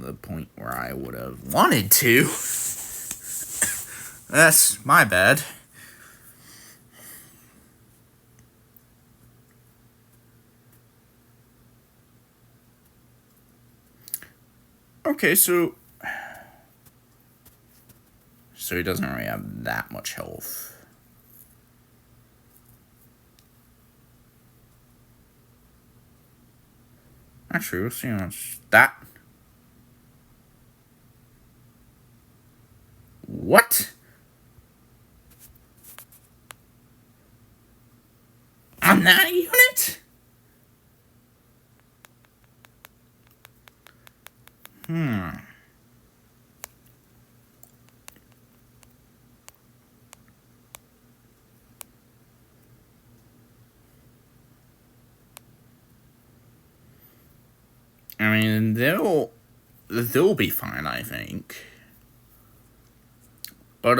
the point where I would have wanted to. That's my bad. Okay, so he doesn't really have that much health. Actually, we'll see how much that. What? On that unit? I mean, they'll be fine, I think. But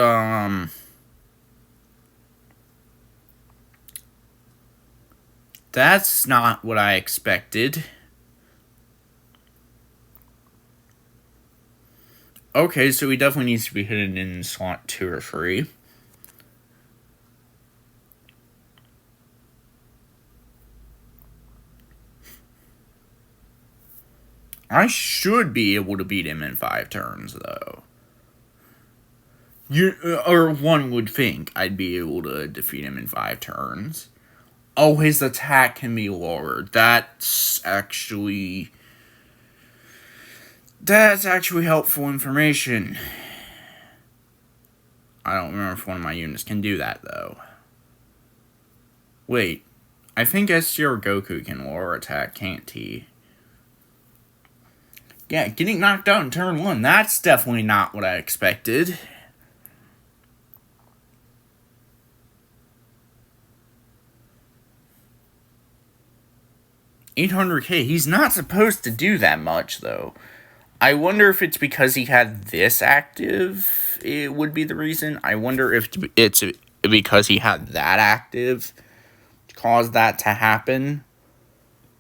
that's not what I expected. Okay, so he definitely needs to be hidden in slot 2 or 3. I should be able to beat him in 5 turns, though. Or one would think I'd be able to defeat him in 5 turns. Oh, his attack can be lowered. That's actually helpful information. I don't remember if one of my units can do that, though. Wait, I think SCR Goku can lower attack, can't he? Yeah, getting knocked out in turn 1, that's definitely not what I expected. $800K, he's not supposed to do that much, though. I wonder if it's because he had this active, it would be the reason. I wonder if it's because he had that active to cause that to happen.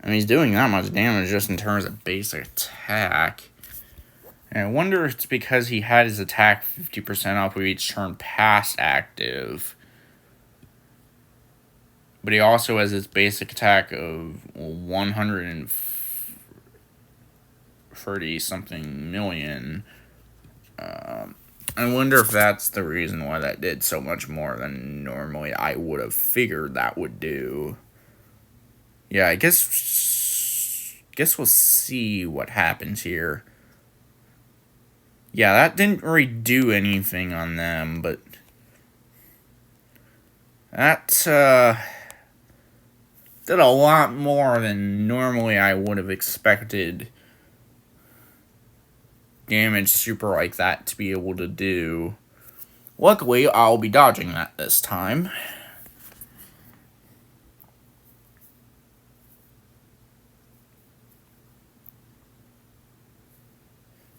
I mean, he's doing that much damage just in terms of basic attack. And I wonder if it's because he had his attack 50% off with each turn past active. But he also has his basic attack of 130-something million. I wonder if that's the reason why that did so much more than normally I would have figured that would do. Yeah, I guess we'll see what happens here. Yeah, that didn't really do anything on them, but that did a lot more than normally I would have expected damage super like that to be able to do. Luckily, I'll be dodging that this time.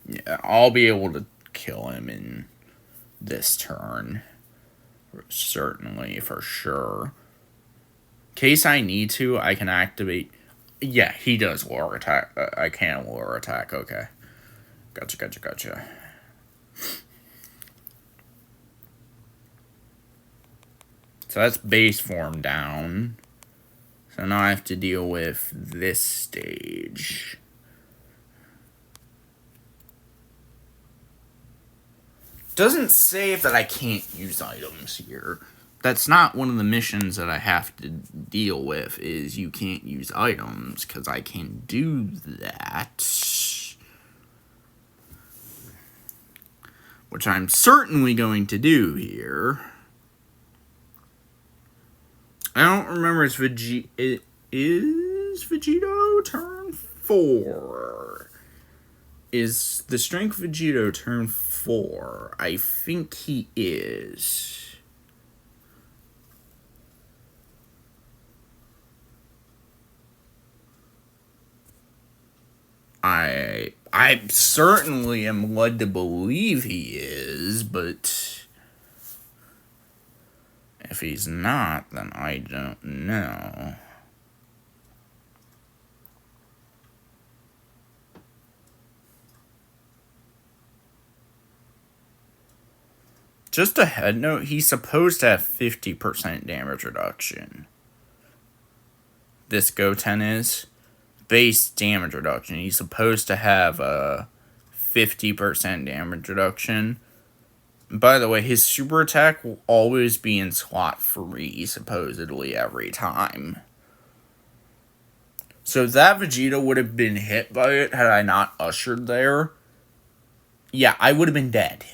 Yeah, I'll be able to kill him in this turn. Certainly, for sure. In case I need to, I can activate. Yeah, he does lower attack. I can lower attack. Okay. Gotcha. So that's base form down. So now I have to deal with this stage. Doesn't say that I can't use items here. That's not one of the missions that I have to deal with, is you can't use items, because I can do that. Which I'm certainly going to do here. I don't remember, is Vegito turn 4? Is the Strength Vegito turn 4? I think he is. I certainly am led to believe he is, but if he's not, then I don't know. Just a head note, he's supposed to have 50% damage reduction. This goten is. Base damage reduction. He's supposed to have a 50% damage reduction. By the way, his super attack will always be in slot 3, supposedly, every time. So that Vegeta would have been hit by it had I not ushered there. Yeah, I would have been dead,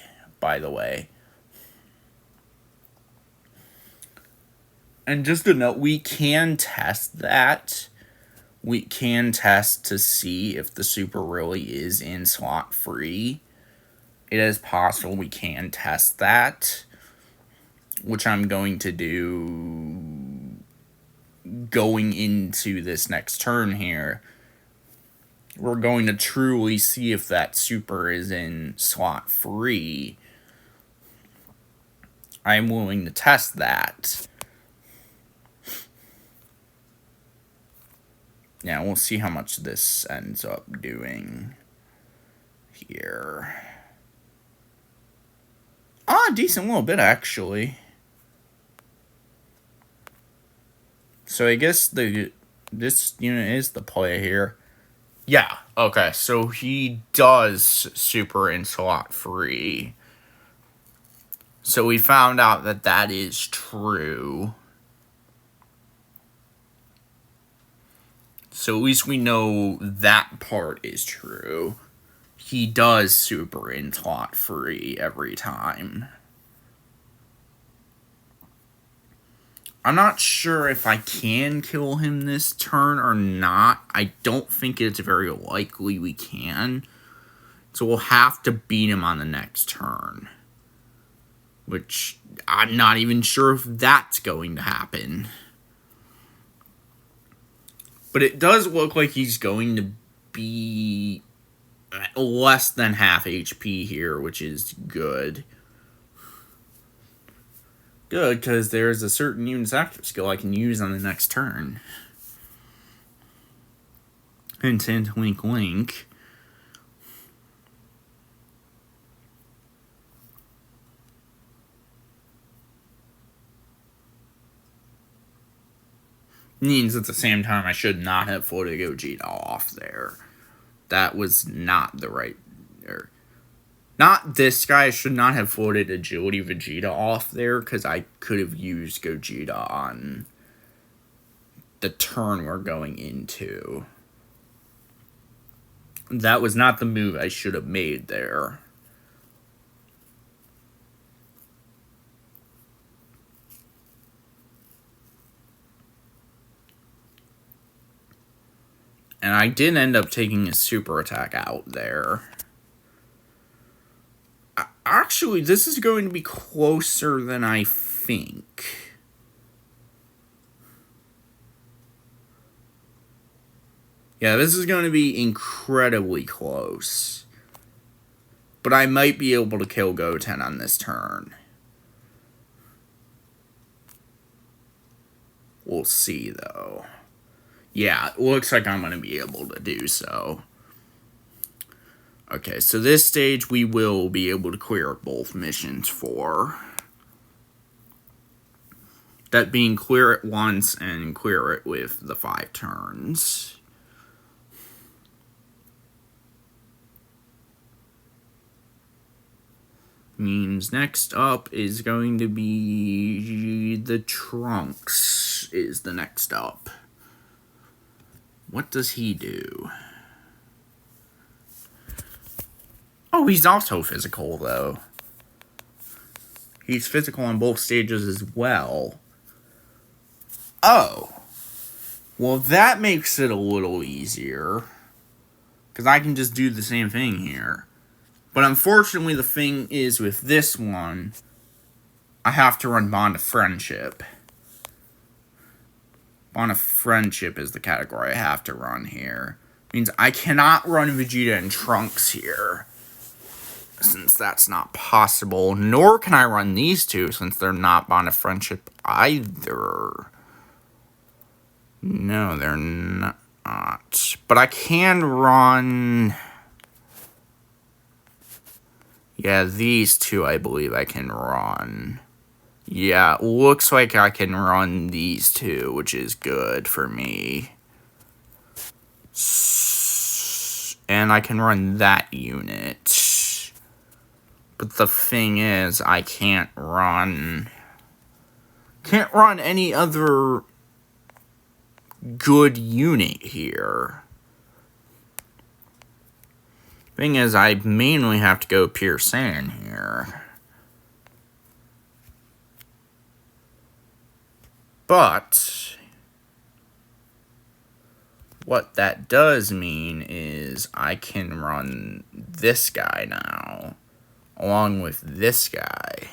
by the way. And just a note, we can test that. We can test to see if the super really is in slot 3. It is possible we can test that, which I'm going to do going into this next turn here. We're going to truly see if that super is in slot 3. I'm willing to test that. Yeah, we'll see how much this ends up doing here. Decent little bit, actually. So I guess this unit is the play here. Yeah, okay, so he does super in slot 3. So we found out that that is true. So at least we know that part is true. He does super in slot 3 every time. I'm not sure if I can kill him this turn or not. I don't think it's very likely we can. So we'll have to beat him on the next turn. Which, I'm not even sure if that's going to happen. But it does look like he's going to be less than half HP here, which is good. Good, because there's a certain unit's active skill I can use on the next turn. Hint, hint, wink, wink. Means at the same time I should not have floated Gogeta off there. That was not the right... Not this guy. I should not have floated Agility Vegeta off there, because I could have used Gogeta on the turn we're going into. That was not the move I should have made there. And I did end up taking a super attack out there. Actually, this is going to be closer than I think. Yeah, this is going to be incredibly close. But I might be able to kill Goten on this turn. We'll see, though. Yeah, it looks like I'm going to be able to do so. Okay, so this stage we will be able to clear both missions for. That being clear it once and clear it with the 5 turns. Means next up is going to be the Trunks is the next up. What does he do? Oh, he's also physical, though. He's physical on both stages as well. Oh. Well, that makes it a little easier. Because I can just do the same thing here. But unfortunately, the thing is with this one, I have to run Bond of Friendship. Bond of Friendship is the category I have to run here. Means I cannot run Vegeta and Trunks here, since that's not possible. Nor can I run these two, since they're not Bond of Friendship either. No, they're not. But I can run... Yeah, these two I believe I can run. Yeah, looks like I can run these two, which is good for me. And I can run that unit. But the thing is, I can't run any other good unit here. Thing is, I mainly have to go pure Saiyan here. But what that does mean is I can run this guy now, along with this guy.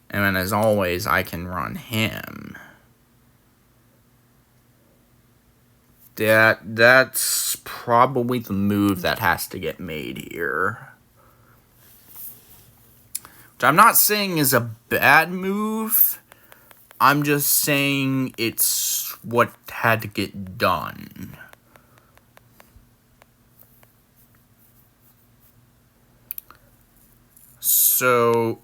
And then, as always, I can run him. That's probably the move that has to get made here. Which I'm not saying is a bad move. I'm just saying it's what had to get done. So,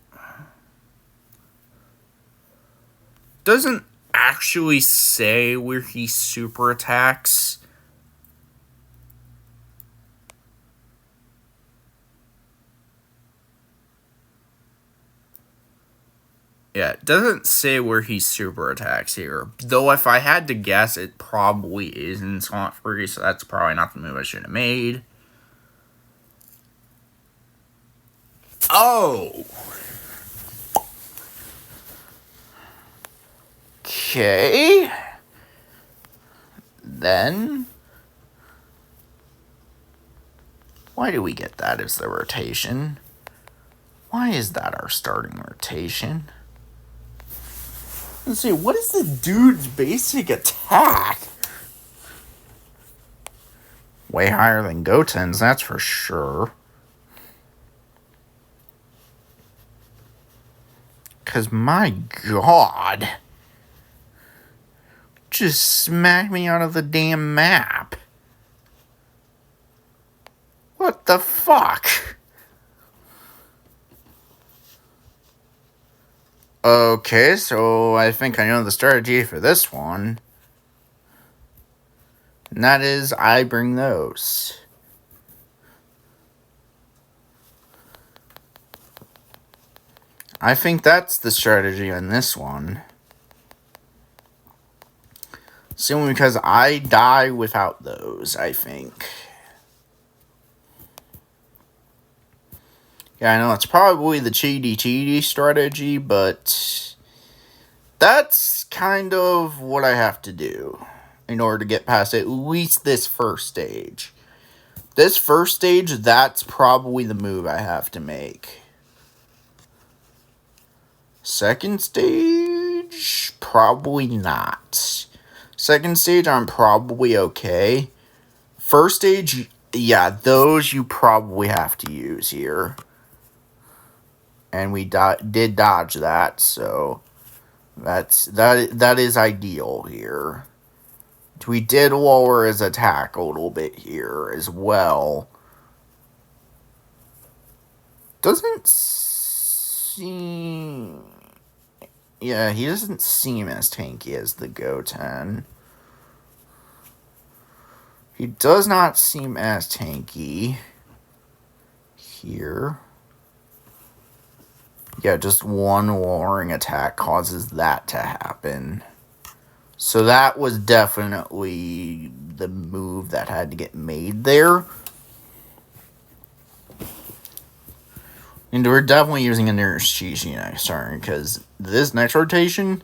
doesn't actually say where he super attacks. Yeah, it doesn't say where he super attacks here. Though if I had to guess, it probably is in slot 3, so that's probably not the move I should have made. Oh! Okay. Then, why do we get that as the rotation? Why is that our starting rotation? Let's see, what is the dude's basic attack? Way higher than Goten's, that's for sure. Because, my God, just smacked me out of the damn map. What the fuck? Okay, so I think I know the strategy for this one. And that is, I bring those. I think that's the strategy on this one. Simply because I die without those, I think. Yeah, I know it's probably the cheaty strategy, but that's kind of what I have to do in order to get past at least this first stage. This first stage, that's probably the move I have to make. Second stage, probably not. Second stage, I'm probably okay. First stage, yeah, those you probably have to use here. And we did dodge that, so that is ideal here. We did lower his attack a little bit here as well. Doesn't seem... Yeah, he doesn't seem as tanky as the Goten. He does not seem as tanky here. Yeah, just one lowering attack causes that to happen. So that was definitely the move that had to get made there. And we're definitely using a Nurse Chi next turn, because this next rotation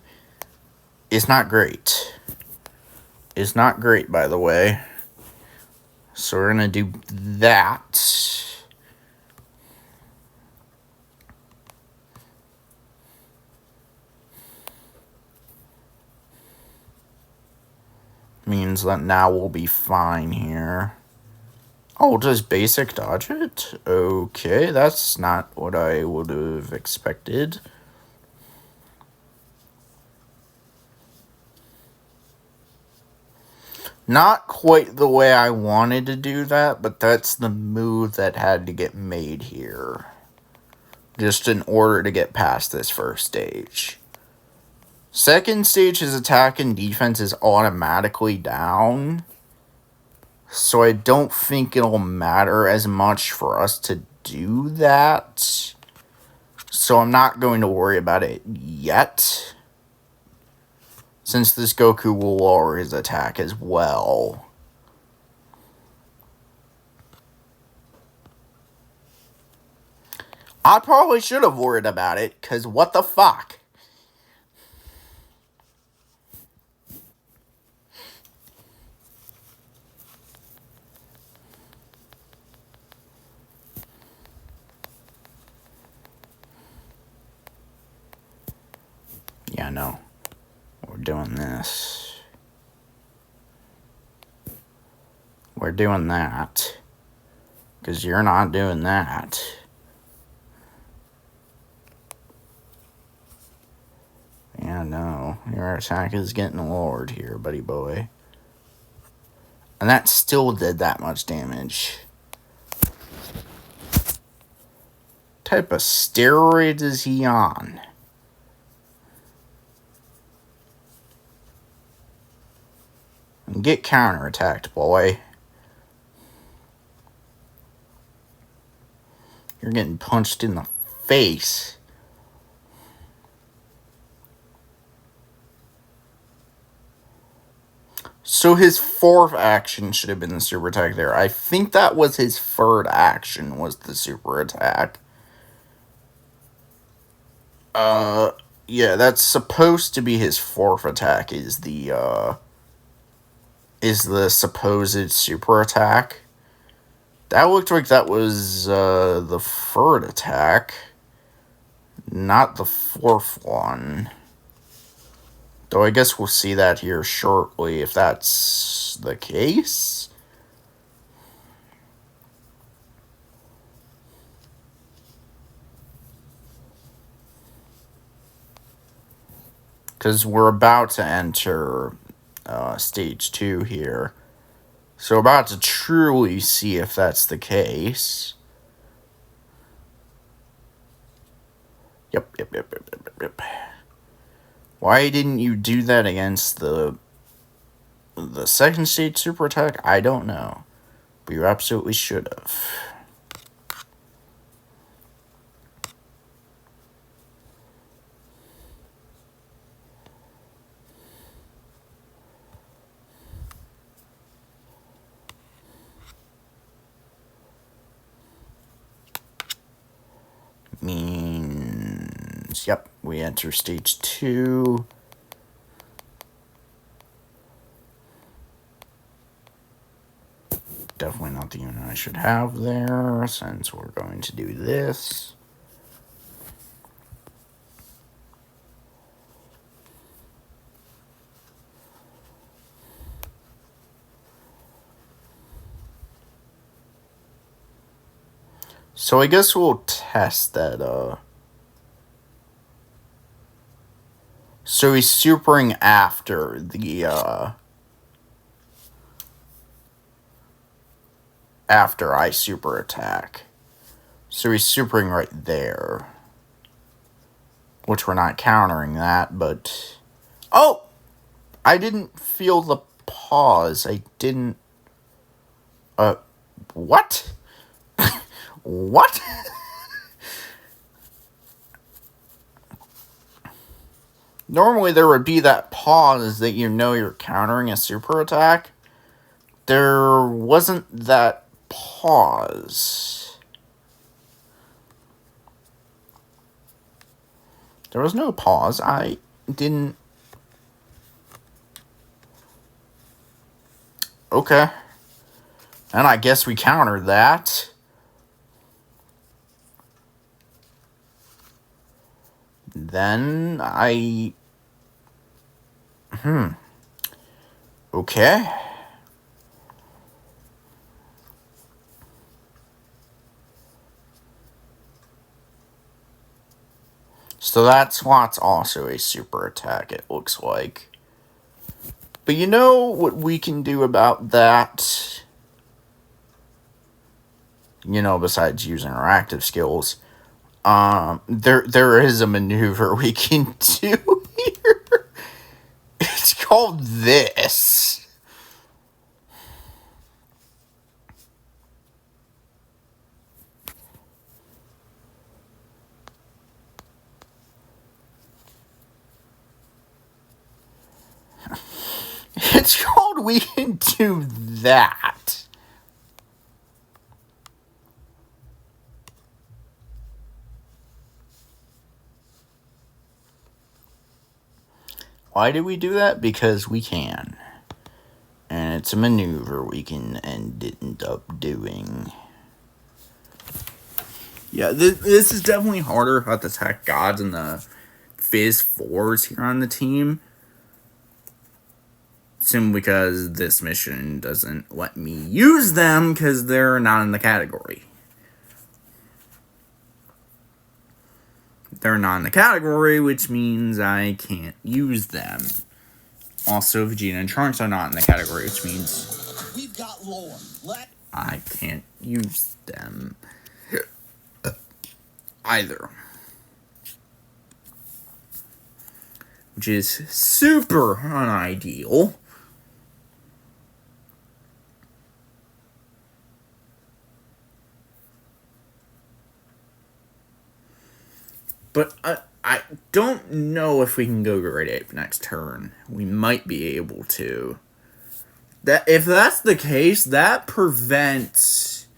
is not great. It's not great, by the way. So we're going to do that. Means that now we'll be fine here. Oh, just basic dodge it? Okay, that's not what I would have expected. Not quite the way I wanted to do that, but that's the move that had to get made here. Just in order to get past this first stage. Second stage, his attack and defense is automatically down. So I don't think it'll matter as much for us to do that. So I'm not going to worry about it yet. Since this Goku will lower his attack as well. I probably should have worried about it, because what the fuck? Yeah, no. We're doing this. We're doing that. Because you're not doing that. Yeah, no. Your attack is getting lowered here, buddy boy. And that still did that much damage. What type of steroids is he on? And get counterattacked, boy. You're getting punched in the face. So his fourth action should have been the super attack there. I think that was his third action, was the super attack. Yeah, that's supposed to be his fourth attack, is the supposed super attack. That looked like that was, the third attack. Not the fourth one. Though I guess we'll see that here shortly, if that's the case. Because we're about to enter stage 2 here. So about to truly see if that's the case. Yep. Why didn't you do that against the second stage super attack? I don't know. But you absolutely should have. Means, yep, we enter stage 2. Definitely not the unit I should have there, since we're going to do this. So I guess we'll test that, So he's supering after the, after I super attack. So he's supering right there. Which we're not countering that, but... Oh! I didn't feel the pause. I didn't... What? What? Normally there would be that pause that you know you're countering a super attack. There wasn't that pause. There was no pause. I didn't... Okay. And I guess we countered that. Then I... Okay. So that's what's also a super attack, it looks like. But you know what we can do about that? You know, besides using our active skills, there is a maneuver we can do here. It's called this. It's called we can do that. Why do we do that? Because we can. And it's a maneuver we can and didn't up doing. Yeah, this is definitely harder about the Tech Gods and the Fizz 4s here on the team. Simply because this mission doesn't let me use them because they're not in the category. They're not in the category, which means I can't use them. Also, Vegeta and Trunks are not in the category, which means we've got lore. I can't use them either. Which is super unideal. But I don't know if we can go grade 8 next turn. We might be able to. If that's the case, that prevents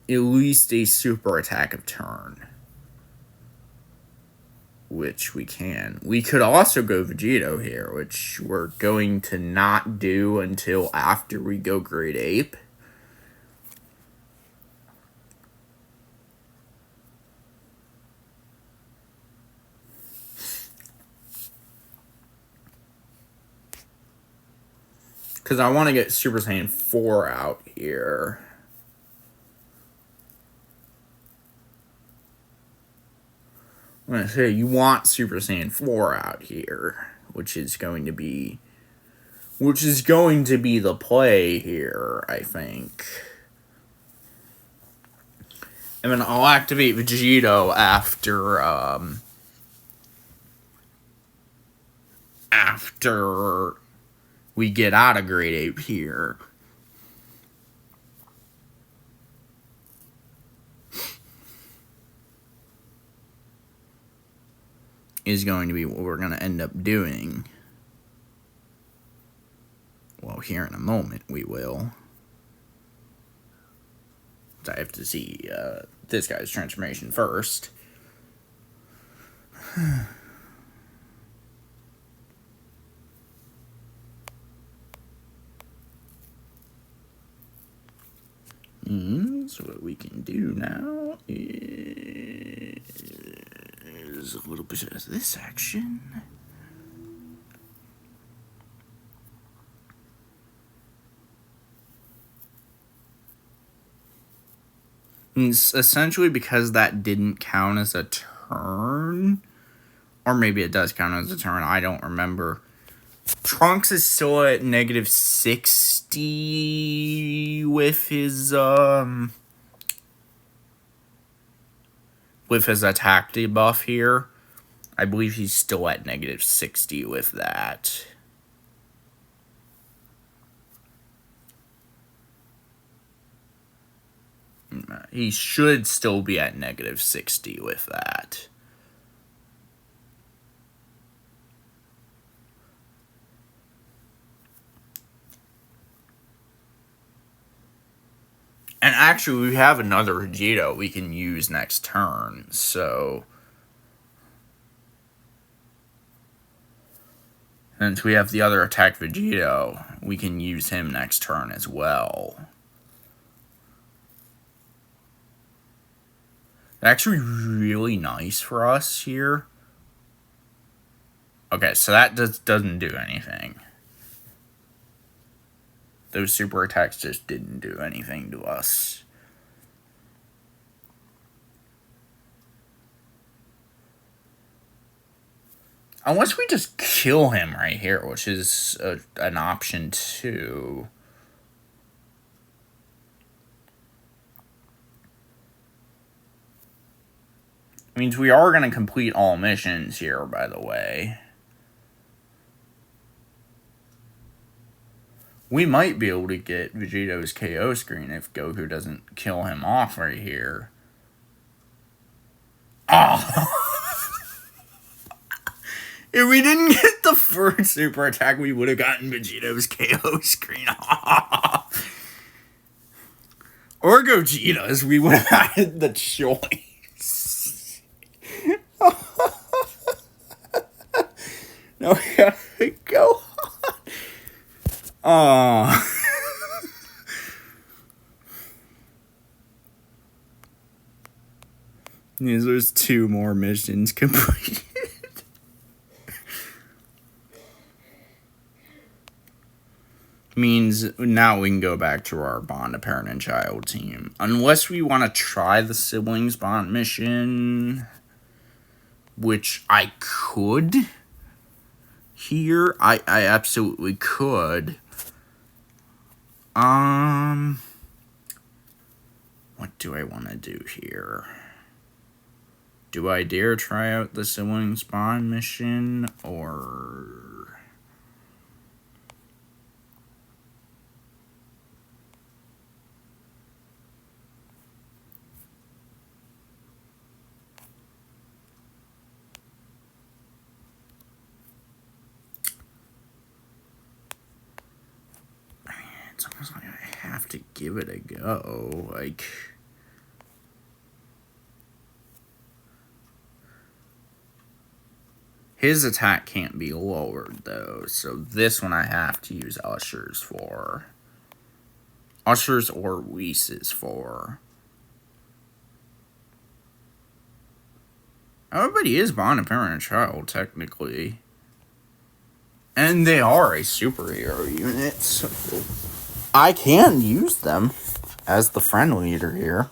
at least a super attack of turn. Which we can. We could also go Vegito here, which we're going to not do until after we go grade 8. Because I want to get Super Saiyan 4 out here. I'm going to say you want Super Saiyan 4 out here. Which is going to be the play here, I think. And then I'll activate Vegito after we get out of grade 8 here. Is going to be what we're going to end up doing. Well, here in a moment we will. So I have to see this guy's transformation first. So what we can do now is a little bit of this action. And it's essentially because that didn't count as a turn. Or maybe it does count as a turn, I don't remember. Trunks is still at negative 60 with his attack debuff here. I believe he's still at negative 60 with that. He should still be at negative 60 with that. And actually, we have another Vegito we can use next turn, so... Since we have the other attack Vegito, we can use him next turn as well. Actually really nice for us here. Okay, so that doesn't do anything. Those super attacks just didn't do anything to us. Unless we just kill him right here, which is an option too. Means we are going to complete all missions here, by the way. We might be able to get Vegito's KO screen if Goku doesn't kill him off right here. Oh! If we didn't get the first super attack, we would have gotten Vegito's KO screen off. Or Gogeta's, we would have had the choice. No, we gotta go on. There's 2 more missions completed. Means now we can go back to our bond of parent and child team. Unless we want to try the siblings bond mission, which I could. Here, I absolutely could. What do I want to do here? Do I dare try out the siblings bond mission, or... It's almost like I have to give it a go. Like, his attack can't be lowered, though. So this one I have to use Ushers for. Ushers or Whis for. Everybody is bond of parent and child, technically. And they are a superhero unit, so I can use them as the friend leader here.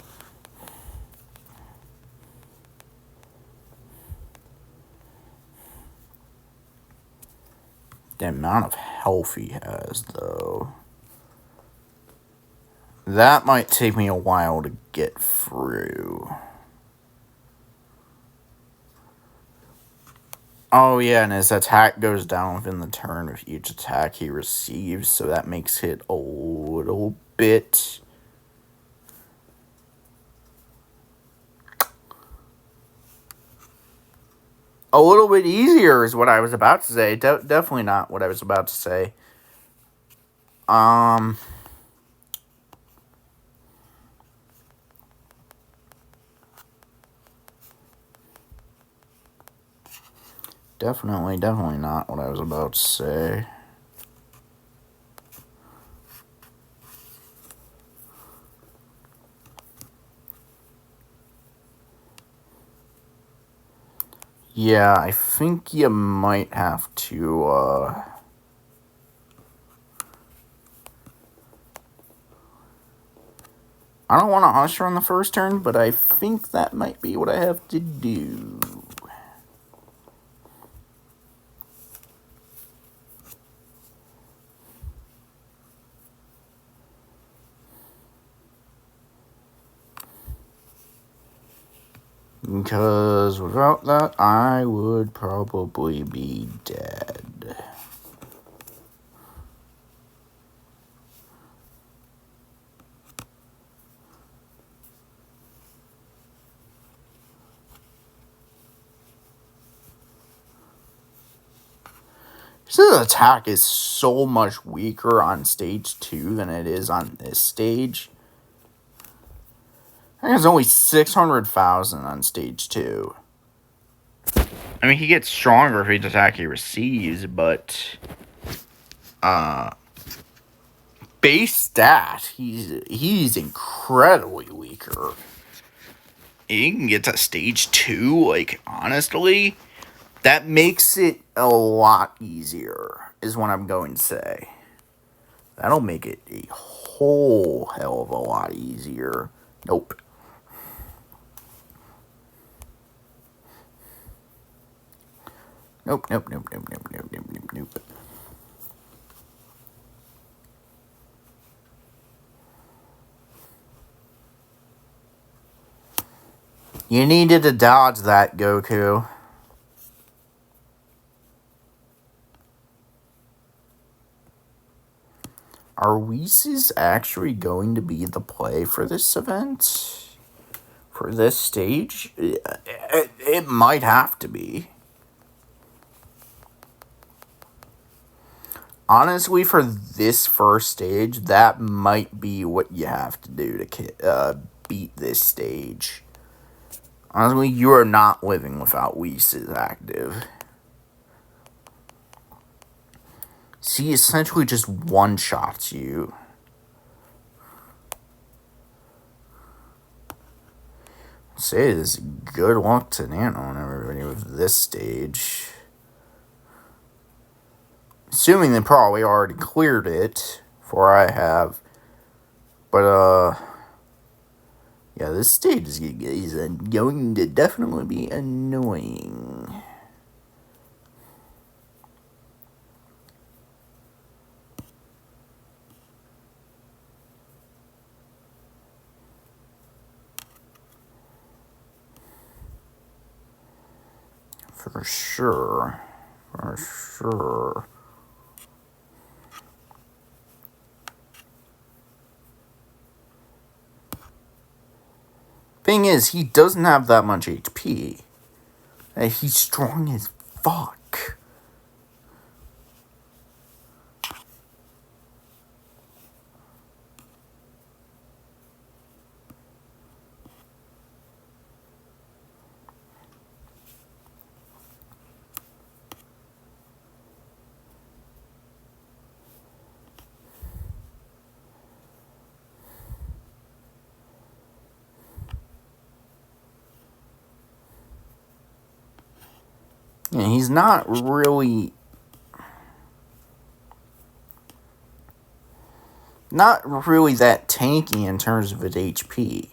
The amount of health he has, though. That might take me a while to get through. Oh yeah, and his attack goes down within the turn of each attack he receives, so that makes it a little bit... A little bit easier is what I was about to say. Definitely not what I was about to say. Definitely not what I was about to say. Yeah, I think you might have to, I don't want to Usher on the first turn, but I think that might be what I have to do. Because without that, I would probably be dead. This attack is so much weaker on stage 2 than it is on this stage. I think it's only 600,000 on stage 2. I mean, he gets stronger for each attack he receives, but base stat, he's incredibly weaker. He can get to stage 2, like, honestly, that makes it a lot easier, is what I'm going to say. That'll make it a whole hell of a lot easier. Nope. Nope, nope, nope, nope, nope, nope, nope, nope, nope. You needed to dodge that, Goku. Are Whis actually going to be the play for this event? For this stage? It might have to be. Honestly, for this first stage, that might be what you have to do to beat this stage. Honestly, you are not living without Whis active. He essentially just one-shots you. Say this good luck to Nano and everybody with this stage. Assuming they probably already cleared it, for I have. But, yeah, this stage is going to definitely be annoying. For sure. For sure. Thing is, he doesn't have that much HP. He's strong as fuck. Yeah, he's not really that tanky in terms of his HP.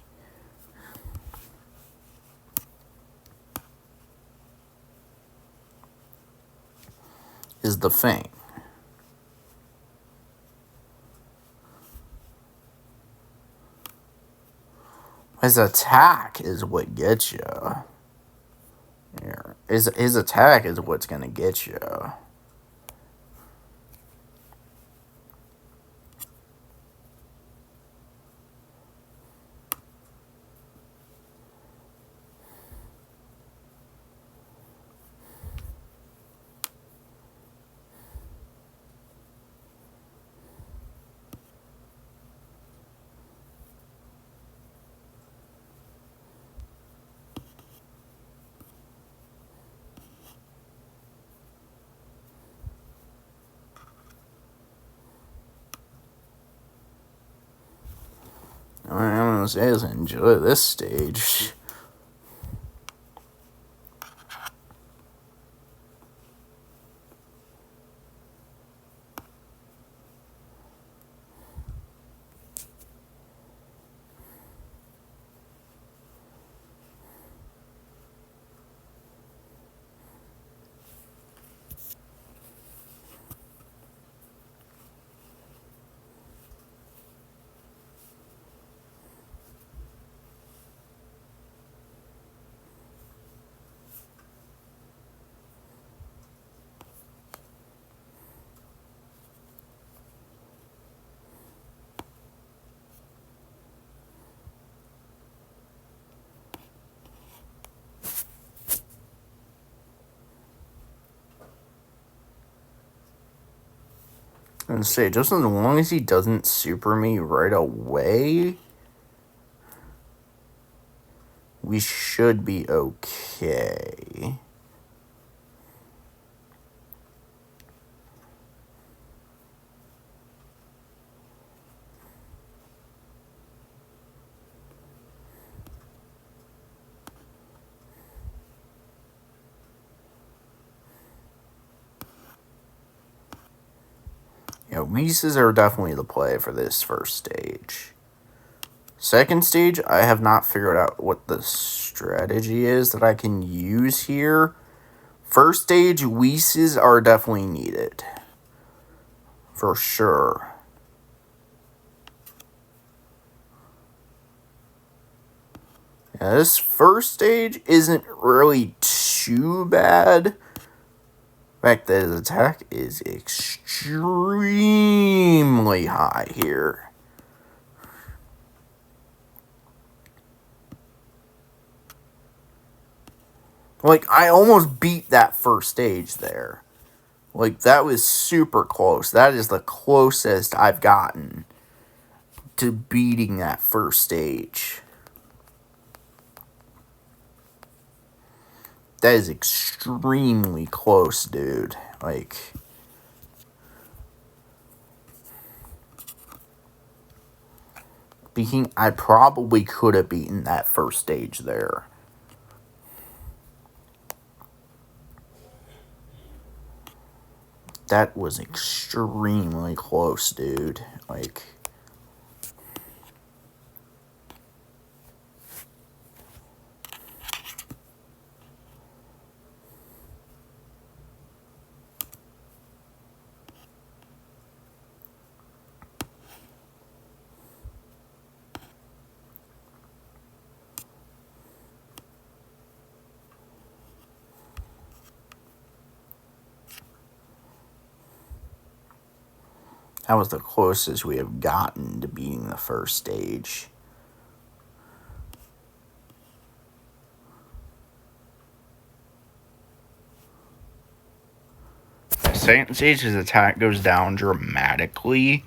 Is the thing. His attack is what gets you. Here. His attack is what's gonna get you. I'm gonna say is enjoy this stage. And say, just as long as he doesn't super me right away, we should be okay. Yeah, Whis are definitely the play for this first stage. Second stage, I have not figured out what the strategy is that I can use here First stage Whis are definitely needed. For sure. Yeah, this first stage isn't really too bad. In fact, that his attack is extremely high here. Like, I almost beat that first stage there. Like, that was super close. That is the closest I've gotten to beating that first stage. That is extremely close, dude. Like, I probably could have beaten that first stage there. That was extremely close, dude. Like, that was the closest we have gotten to beating the first stage. Second stage's attack goes down dramatically.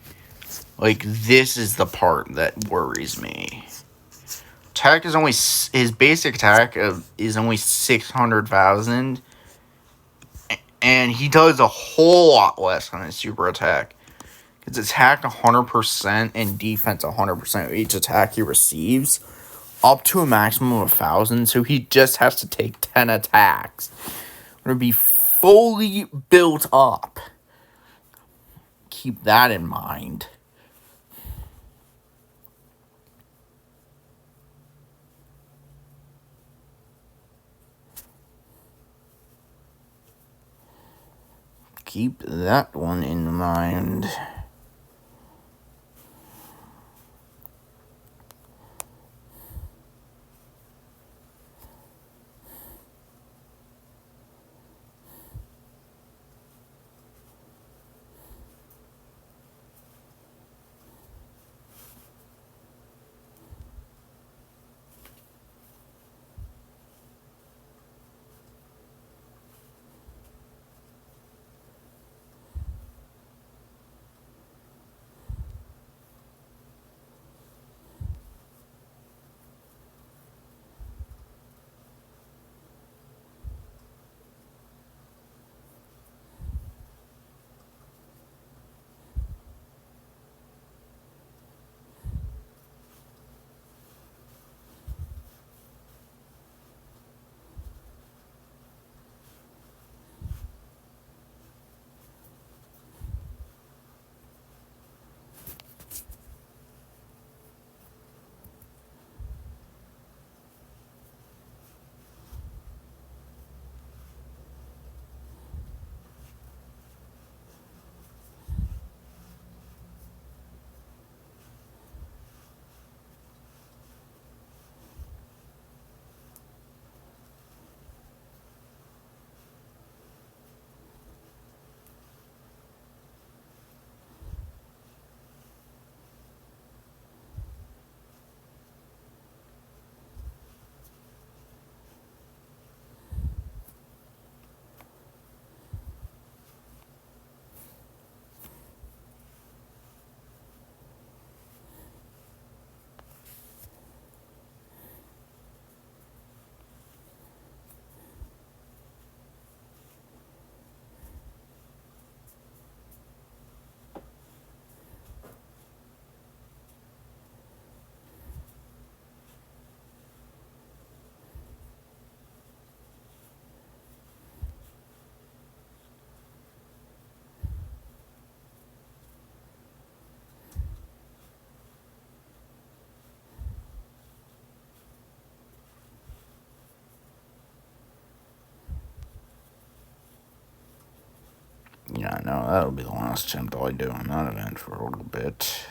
Like, this is the part that worries me. Attack is only, his basic attack is only 600,000. And he does a whole lot less on his super attack. His attack 100% and defense 100% of each attack he receives. Up to a maximum of 1,000. So he just has to take 10 attacks. It'll be fully built up. Keep that in mind. Keep that one in mind. Yeah, no, that'll be the last attempt I do on that event for a little bit.